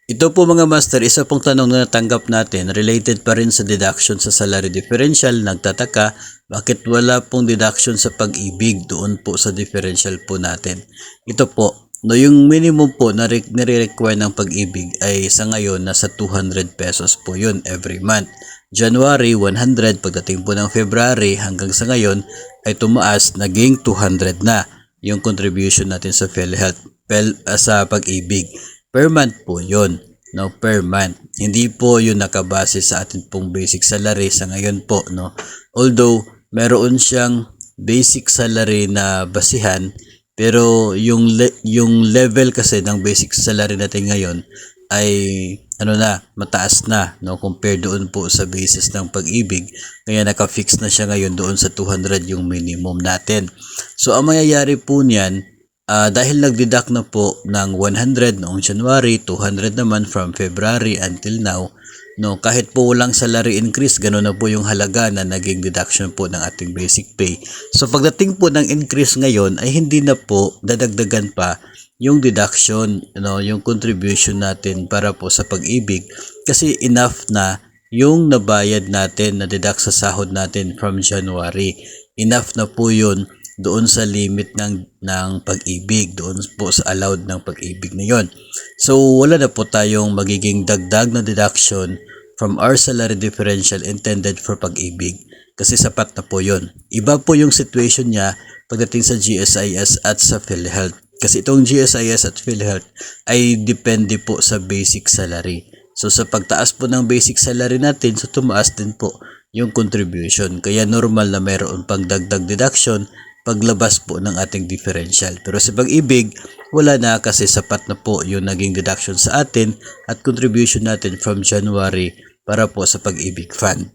Ito po mga master, isa pong tanong na natanggap natin, related pa rin sa deduction sa salary differential. Nagtataka, bakit wala pong deduction sa pag-ibig doon po sa differential po natin? Ito po, no, yung minimum po na nire-require ng pag-ibig ay sa ngayon nasa 200 pesos po yun every month. January 100, pagdating po ng February hanggang sa ngayon ay tumaas, naging 200 na yung contribution natin sa PhilHealth sa pag-ibig. Per month po yun, no, per month. Hindi po yun nakabase sa atin pong basic salary sa ngayon po, no. Although meron siyang basic salary na basihan, pero yung level kasi ng basic salary natin ngayon ay mataas na, no, compare doon po sa basis ng pag-ibig. Kaya naka-fix na siya ngayon doon sa 200 yung minimum natin. So ang mangyayari po niyan, dahil nag-deduct na po ng 100 noong January, 200 naman from February until now, no, kahit po walang salary increase, gano'n na po yung halaga na naging deduction po ng ating basic pay. So pagdating po ng increase ngayon ay hindi na po dadagdagan pa yung deduction, no, yung contribution natin para po sa pag-ibig, kasi enough na yung nabayad natin na deduct sa sahod natin from January. Enough na po yun doon sa limit ng pag-ibig, doon po sa allowed ng pag-ibig na yon. So wala na po tayong magiging dagdag na deduction from our salary differential intended for pag-ibig, kasi sapat na po yon. Iba po yung situation niya pagdating sa GSIS at sa PhilHealth, kasi itong GSIS at PhilHealth ay depende po sa basic salary. So sa pagtaas po ng basic salary natin, so tumaas din po yung contribution, kaya normal na mayroon pang dagdag deduction paglabas po ng ating differential. Pero sa pag-ibig, wala na, kasi sapat na po yung naging deduction sa atin at contribution natin from January para po sa pag-ibig fund.